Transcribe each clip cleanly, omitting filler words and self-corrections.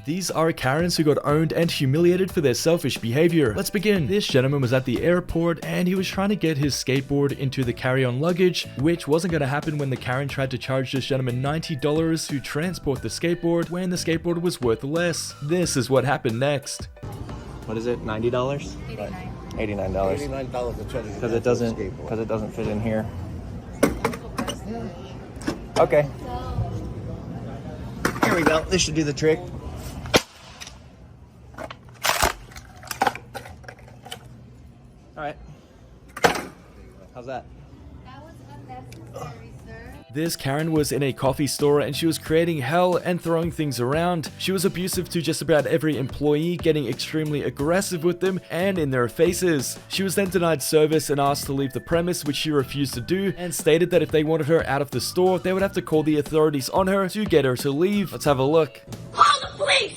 These are Karens who got owned and humiliated for their selfish behavior. Let's begin. This gentleman was at the airport and he was trying to get his skateboard into the carry-on luggage, which wasn't going to happen when the Karen tried to charge this gentleman $90 to transport the skateboard when the skateboard was worth less. This is what happened next. What is it? $90? $89. $89 because it doesn't fit in here. Okay. Here we go. This should do the trick. All right. How's that? That was unnecessary, sir. This Karen was in a coffee store and she was creating hell and throwing things around. She was abusive to just about every employee, getting extremely aggressive with them and in their faces. She was then denied service and asked to leave the premise, which she refused to do, and stated that if they wanted her out of the store, they would have to call the authorities on her to get her to leave. Let's have a look. Call the police!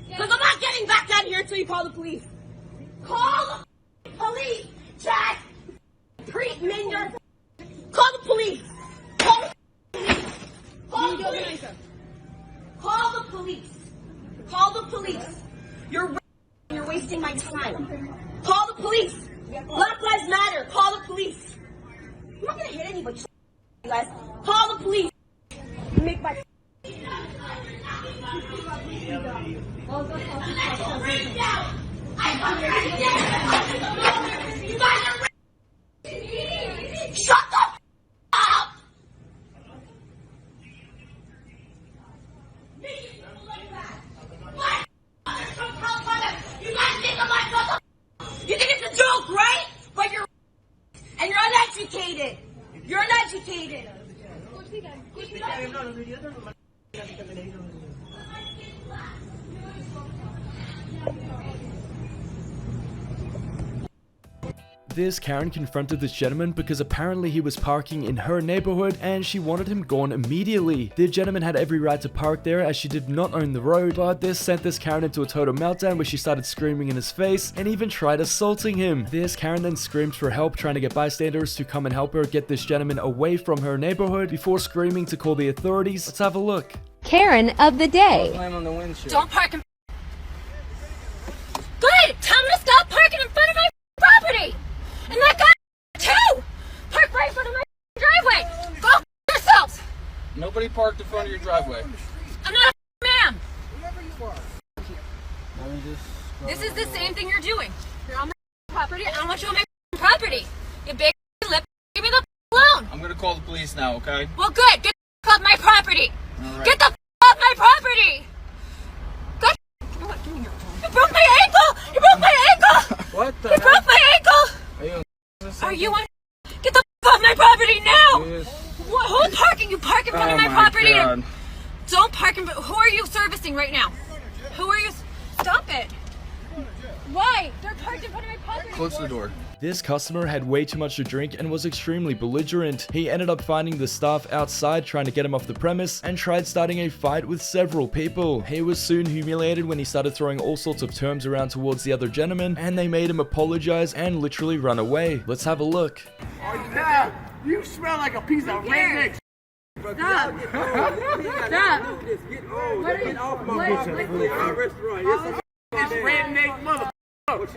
Because I'm not getting back down here until you call the police. Call the police! Jack! Minder! Call the police! Call the police! Call the police! Call the police! Call the police! You're wasting my time. Call the police! Black Lives Matter! Call the police! I'm not gonna hit anybody, you guys. Call the police! Make my Shut the up! You think it's a joke, right? But you're uneducated. You're uneducated. This Karen confronted this gentleman because apparently he was parking in her neighborhood and she wanted him gone immediately. The gentleman had every right to park there as she did not own the road, but this sent this Karen into a total meltdown where she started screaming in his face and even tried assaulting him. This Karen then screamed for help, trying to get bystanders to come and help her get this gentleman away from her neighborhood before screaming to call the authorities. Let's have a look. Karen of the day. Don't park in. Good! Tell him to stop parking in front of my property! And that guy, too! Park right in front of my driveway! Go yourselves! Nobody parked in front of your driveway. I'm not a man! This is the same thing you're doing. You're on my property. I don't want you on my property. You big lip. Leave me the alone. I'm gonna call the police now, okay? Well, good. Get the off my property. Right. Get the off my property. Good. Give me your phone. You broke my ankle. You broke my ankle. What the You hell? broke my ankle. Are Are you on? Get the off my property now. Yes. What? Who's parking? You park in front of my property. God. Don't park in. Who are you servicing right now? Who are you? Stop it. Why? They're parked in front of my property. Close the door. This customer had way too much to drink and was extremely belligerent. He ended up finding the staff outside trying to get him off the premise and tried starting a fight with several people. He was soon humiliated when he started throwing all sorts of terms around towards the other gentleman, and they made him apologize and literally run away. Let's have a look. Now, you smell like a piece of redneck. Stop. Stop. Get off my restaurant. This redneck mother.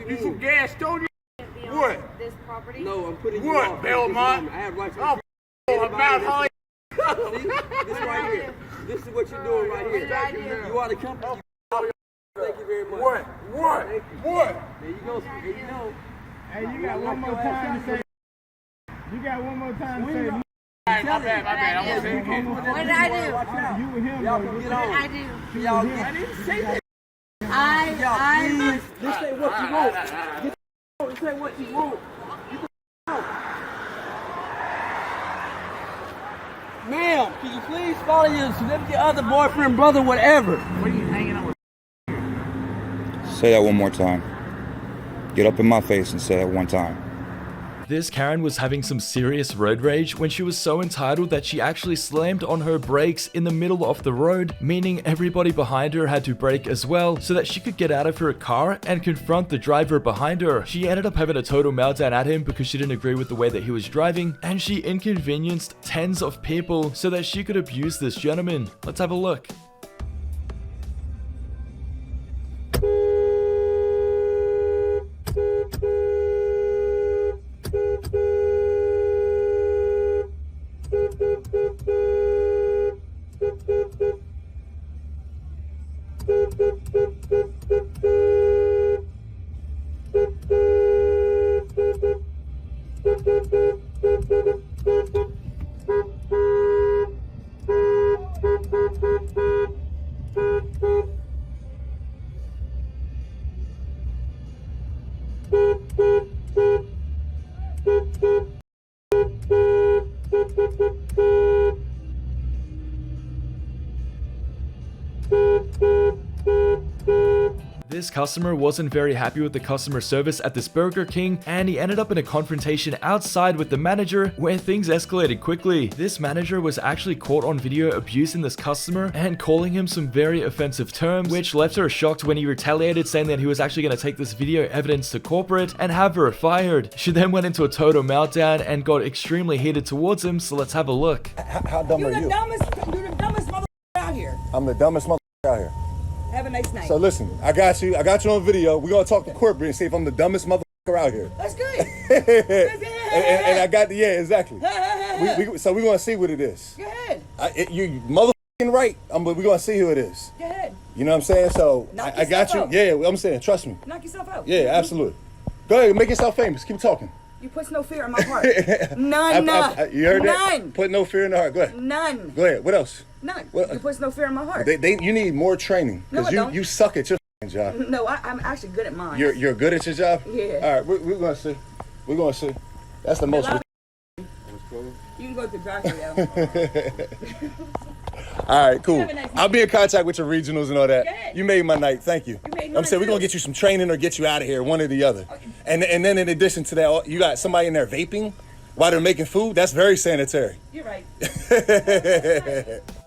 You from Gastonia? What? This property? No, I'm putting you what, Belmont? I have rights to about Holly. This right here. This is what you're doing right here. You are the company. Thank you very much. What? There you go. There you go. Hey, you got one more time to say. You got one more time to say. My bad. I'm gonna say it again. What did I do? You and him. Y'all can get on. I do. Y'all I didn't say that. I Just say what you want. Just say what you want. Ma'am, can you please follow your significant other, boyfriend, brother, whatever? What are you hanging out with? Say that one more time. Get up in my face and say that one time. This Karen was having some serious road rage when she was so entitled that she actually slammed on her brakes in the middle of the road, meaning everybody behind her had to brake as well so that she could get out of her car and confront the driver behind her. She ended up having a total meltdown at him because she didn't agree with the way that he was driving, and she inconvenienced tens of people so that she could abuse this gentleman. Let's have a look. This customer wasn't very happy with the customer service at this Burger King, and he ended up in a confrontation outside with the manager where things escalated quickly. This manager was actually caught on video abusing this customer and calling him some very offensive terms, which left her shocked when he retaliated, saying that he was actually going to take this video evidence to corporate and have her fired. She then went into a total meltdown and got extremely heated towards him, so let's have a look. How dumb are you? You're the dumbest mother out here. I'm the dumbest mother out here. Have a nice night. So listen, I got you on video. We're gonna talk to corporate and see if I'm the dumbest motherfucker out here. That's good. and I got exactly. So we're gonna see what it is. Go ahead. You motherfucking right. We're gonna see who it is. Go ahead. You know what I'm saying? So Knock I got you. yourself out. Yeah, I'm saying, trust me. Knock yourself out. Yeah, absolutely. Go ahead, make yourself famous. Keep talking. You put no fear in my heart. None. You heard that? None. Put no fear in the heart. Go ahead. None. Go ahead. What else? None. What? You put no fear in my heart. You need more training No, I because don't. you suck at your job. No, I'm actually good at mine. You're good at your job. Yeah. All right, we're gonna see. We're gonna see. That's the most. You can go to the drive-thru. All right, cool. Have a nice night. I'll be in contact with your regionals and all that. Good. You made my night. Thank you. made I'm mine saying we're gonna too. get you some training or get you out of here, one or the other. Okay. And then in addition to that, you got somebody in there vaping while they're making food. That's very sanitary. You're right.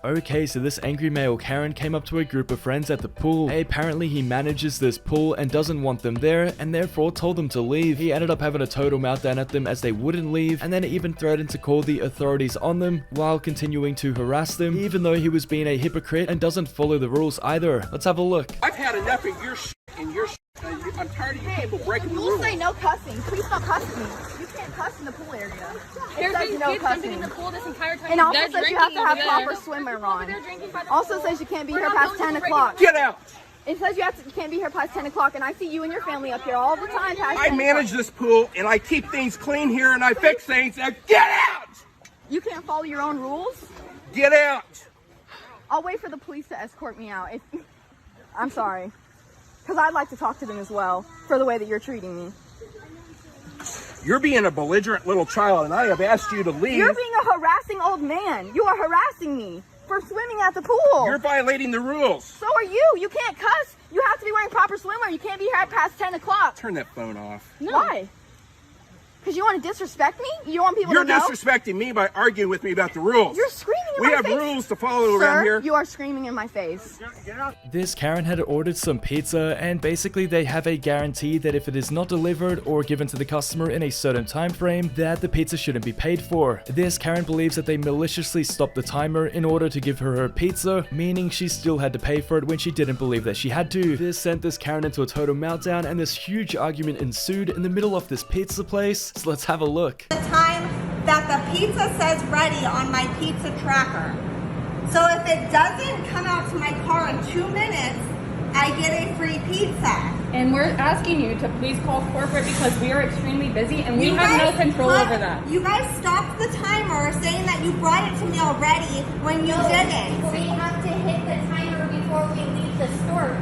Okay, so this angry male Karen came up to a group of friends at the pool. Apparently he manages this pool and doesn't want them there, and therefore told them to leave. He ended up having a total meltdown at them as they wouldn't leave, and then even threatened to call the authorities on them while continuing to harass them, even though he was being a hypocrite and doesn't follow the rules either. Let's have a look. I've had enough of your shit and your shit. I'm tired of you people breaking the rules. Rules say no cussing. Please stop cussing me. You can't cuss in the pool area. There's It says been no kids jumping in cussing. the pool this entire time. And also They're says you have to drinking have over proper there. swimwear Over on. there drinking by the Also pool. says you can't be We're here not past going 10 to break o'clock. Get out. It says you can't be here past 10 o'clock, and I see you and your family up here all the time past I 10 manage o'clock. this pool and I keep things clean here and I fix things. Now get out! You can't follow your own rules? Get out! I'll wait for the police to escort me out. I'm sorry. Because I'd like to talk to them as well for the way that you're treating me. You're being a belligerent little child and I have asked you to leave. You're being a harassing old man. You are harassing me for swimming at the pool. You're violating the rules. So are you. You can't cuss. You have to be wearing proper swimwear. You can't be here past 10 o'clock. Turn that phone off. No. Why? Because you want to disrespect me? You don't want people You're to know? disrespecting me by arguing with me about the rules. You're screaming in We my have face. rules to follow Sir, around here. you are screaming in my face. This Karen had ordered some pizza, and basically they have a guarantee that if it is not delivered or given to the customer in a certain time frame, that the pizza shouldn't be paid for. This Karen believes that they maliciously stopped the timer in order to give her pizza, meaning she still had to pay for it when she didn't believe that she had to. This sent this Karen into a total meltdown, and this huge argument ensued in the middle of this pizza place. So let's have a look. The time that the pizza says ready on my pizza tracker. So if it doesn't come out to my car in 2 minutes, I get a free pizza. And we're asking you to please call corporate because we are extremely busy and we have no control over that. You guys stopped the timer saying that you brought it to me already when you didn't. We have to hit the timer before we leave the store.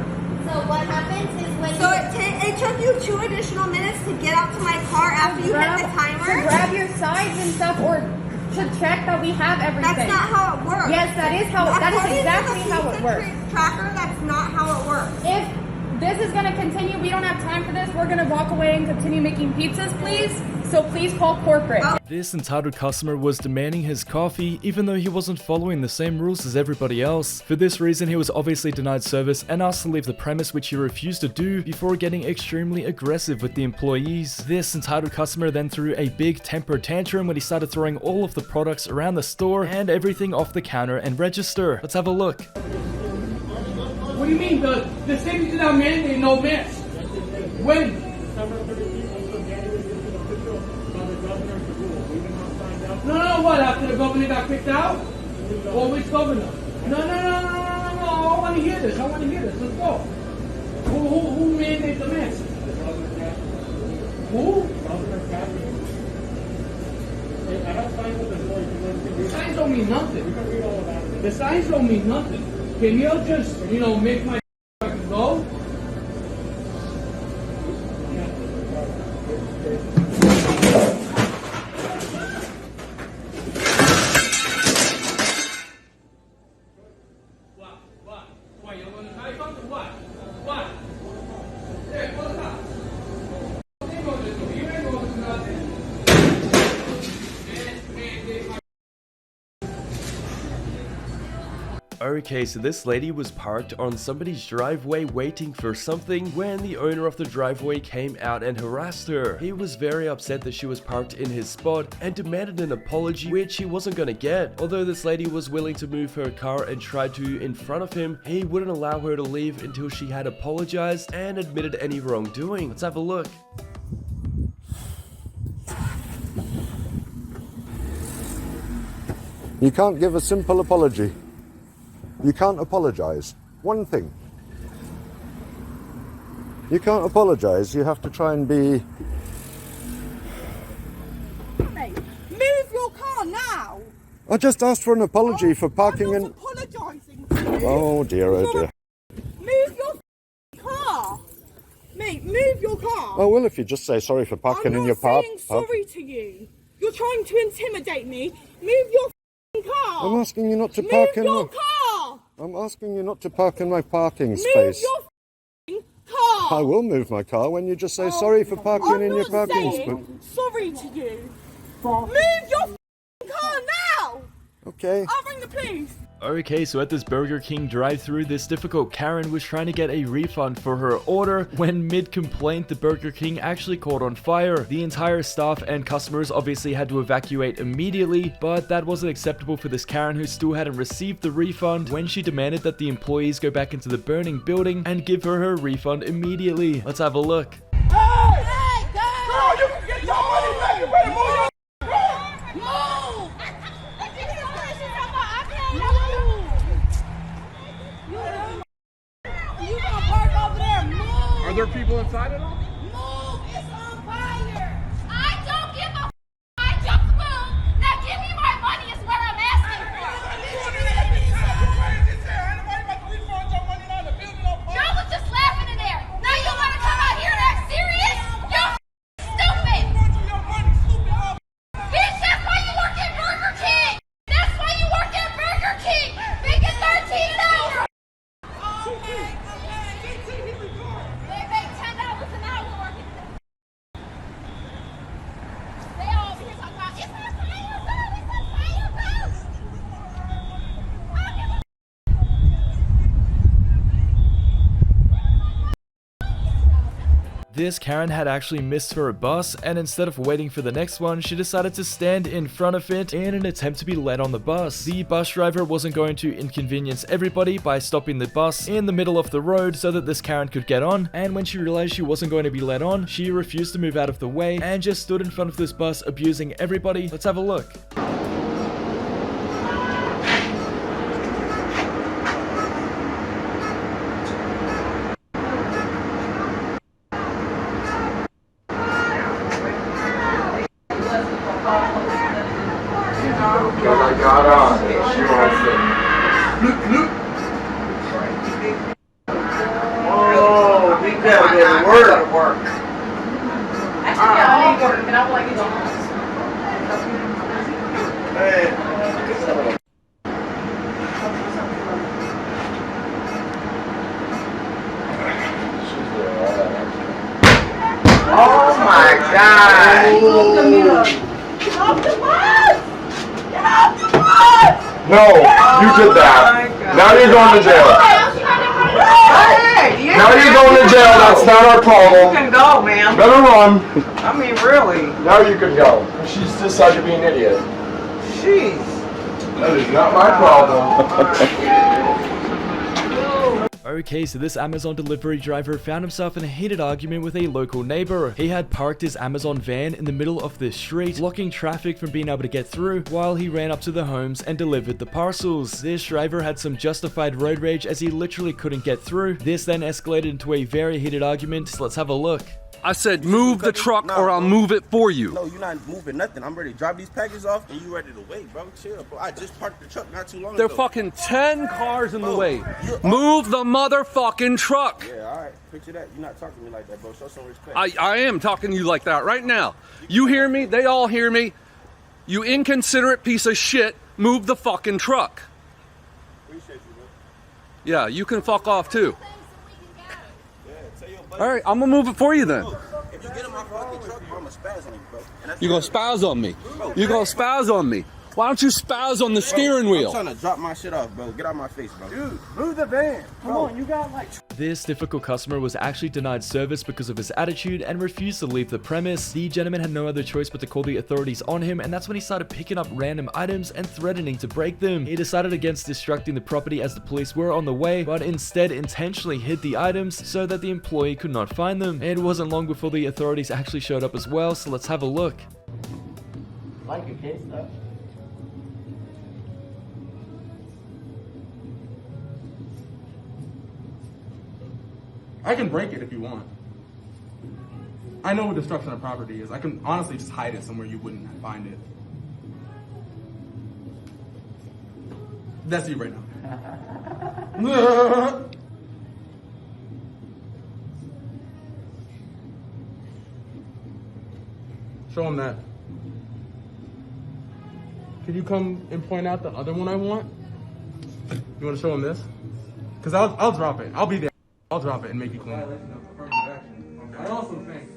So what happens is when So it took you 2 additional minutes to get out to my car after you hit the timer? To grab your sides and stuff or to check that we have everything. That's not how it works. Yes, that is exactly how it works. Tracker, that's not how it works. If this is going to continue, we don't have time for this. We're going to walk away and continue making pizzas, please. So please call corporate. This entitled customer was demanding his coffee even though he wasn't following the same rules as everybody else. For this reason, he was obviously denied service and asked to leave the premise, which he refused to do before getting extremely aggressive with the employees. This entitled customer then threw a big temper tantrum when he started throwing all of the products around the store and everything off the counter and register. Let's have a look. What do you mean? The city did not mandate no mask. When? No, what? After the governor got kicked out? Or which governor? No. I want to hear this. Let's go. Who mandated the mask? Who? The signs don't mean nothing. The signs don't mean nothing. Can you just, make my go? What? You want to try something? What? Hey, what's up? You ain't going to do nothing. Okay, so this lady was parked on somebody's driveway waiting for something when the owner of the driveway came out and harassed her. He was very upset that she was parked in his spot and demanded an apology, which he wasn't gonna get. Although this lady was willing to move her car and tried to in front of him, he wouldn't allow her to leave until she had apologized and admitted any wrongdoing. Let's have a look. You can't give a simple apology. You can't apologize. One thing. You can't apologize. You have to try and be... Move your car now! I just asked for an apology for parking I'm in... not apologising to you. Oh dear, oh dear. Move your car! Mate, move your car! Oh well, if you just say sorry for parking in your park... I'm not saying sorry to you. You're trying to intimidate me. Move your car! I'm asking you not to park in... Move your car! I'm asking you not to park in my parking space. Move your car! I will move my car when you just say sorry for parking in your parking space. Sorry to you. Move your car now! Okay. I'll ring the police. Okay, so at this Burger King drive-thru, this difficult Karen was trying to get a refund for her order when mid-complaint the Burger King actually caught on fire. The entire staff and customers obviously had to evacuate immediately, but that wasn't acceptable for this Karen who still hadn't received the refund when she demanded that the employees go back into the burning building and give her refund immediately. Let's have a look. Hey! Hey, girl, you can get your money back. You better move your... Move! You gonna park over there? Move! Are there people inside at all? Move! It's on fire! I don't give a f. I just moved. Now give me my money is what I'm asking for. Y'all was just laughing in there. Now you wanna come out here and act serious? You're stupid! Bitch, that's why you work at Burger King! That's why you work at Burger King! Making $13 an hour! They make $10 an hour working there. They all over here talking about, it's on fire, bro! It's on fire, bro! I don't give a This Karen had actually missed her bus, and instead of waiting for the next one, she decided to stand in front of it in an attempt to be let on the bus. The bus driver wasn't going to inconvenience everybody by stopping the bus in the middle of the road so that this Karen could get on, and when she realized she wasn't going to be let on, she refused to move out of the way and just stood in front of this bus abusing everybody. Let's have a look. I got on. She wants to. Oh, we gotta get to work. Actually, I need work, and I would like to go home. Oh my God! Get off the bus! Get off the bus! No, you did that. Now you're going to jail. Now you're going to jail. That's not our problem. You can go, man. Better run. I mean, really. Now you can go. She's decided to be an idiot. Jeez. That is not my problem. Okay, so this Amazon delivery driver found himself in a heated argument with a local neighbor. He had parked his Amazon van in the middle of the street, blocking traffic from being able to get through, while he ran up to the homes and delivered the parcels. This driver had some justified road rage as he literally couldn't get through. This then escalated into a very heated argument, so let's have a look. I said move the truck or I'll move it for you. No, you're not moving nothing. I'm ready to drop these packages off and you ready to wait, bro. Chill, bro. I just parked the truck not too long ago. There are fucking 10 cars in the way. Move the motherfucking truck. Yeah, all right. Picture that. You're not talking to me like that, bro. Show some respect. I am talking to you like that right now. You hear me? They all hear me. You inconsiderate piece of shit. Move the fucking truck. Appreciate you, bro. Yeah, you can fuck off too. All right, I'm gonna move it for you then. If you get in my fucking truck, bro, I'm gonna spaz on you, bro. You're gonna spaz on me. You're gonna spaz on me. Why don't you spaz on the steering wheel? I'm trying to drop my shit off, bro. Get out my face, bro. Dude, move the van. Come on, you got like... This difficult customer was actually denied service because of his attitude and refused to leave the premise. The gentleman had no other choice but to call the authorities on him, and that's when he started picking up random items and threatening to break them. He decided against destructing the property as the police were on the way, but instead intentionally hid the items so that the employee could not find them. It wasn't long before the authorities actually showed up as well, so let's have a look. Like a kid stuff. I can break it if you want. I know what destruction of property is. I can honestly just hide it somewhere you wouldn't find it. That's you right now. Show him that. Can you come and point out the other one I want? You want to show him this? Because I'll drop it. I'll be there. I'll drop it and make you clean. I also think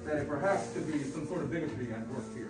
that it perhaps could be some sort of bigotry at work here.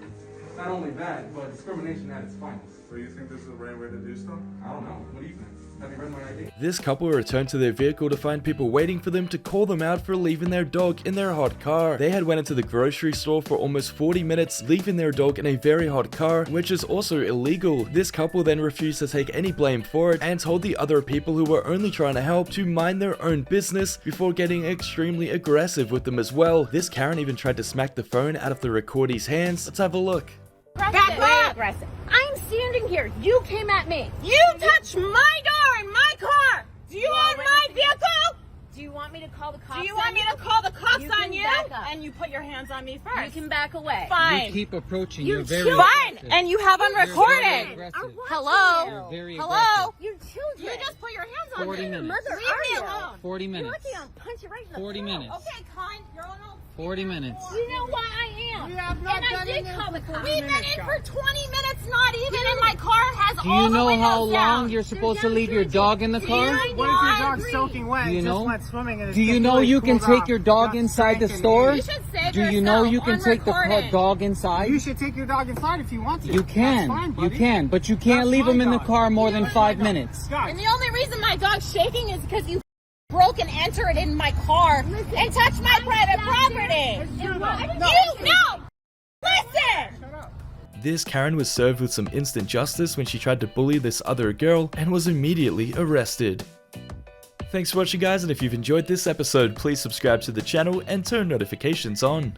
Not only that, but discrimination at its finest. So you think this is the right way to do stuff? I don't know. What do you think? Have you read my ID? This couple returned to their vehicle to find people waiting for them to call them out for leaving their dog in their hot car. They had went into the grocery store for almost 40 minutes, leaving their dog in a very hot car, which is also illegal. This couple then refused to take any blame for it and told the other people who were only trying to help to mind their own business before getting extremely aggressive with them as well. This Karen even tried to smack the phone out of the recordie's hands. Let's have a look. Back up! Aggressive. I'm standing here. You came at me. You touched my door in my car. Do you own my vehicle? Do you want me to call the cops? Do you want me to call the cops on you? And you put your hands on me first. You can back away. Fine. You keep approaching. You're very fine. And you have them recorded. Hello. You're very Hello. You're children. You just put your hands on 40 me. minutes. Mother, leave me alone. 40 minutes. You're lucky I'll punch you right in the 40 throat. minutes. Okay, kind. You're on all 40 minutes. You know why I am. You have not and I been did in there call the for cops. 40 We've been minutes, in guys. for 20 minutes, not even, and my car has Do all you the know windows how long down. you're supposed to leave your dog in the car? What if your dog's soaking wet? Do you and know? Just went swimming and Do you know you can take your dog inside the store? You should save Do you know yourself you can on take the recording. dog inside? You should take your dog inside if you want to. You can. That's fine, You buddy. can, but you can't That's leave my him in the dog. car more You than know 5 my dog. minutes. Guys. And the only reason my dog's shaking is because you broke and entered in my car and touched my private property. No! Listen! This Karen was served with some instant justice when she tried to bully this other girl and was immediately arrested. Thanks for watching guys, and if you've enjoyed this episode, please subscribe to the channel and turn notifications on.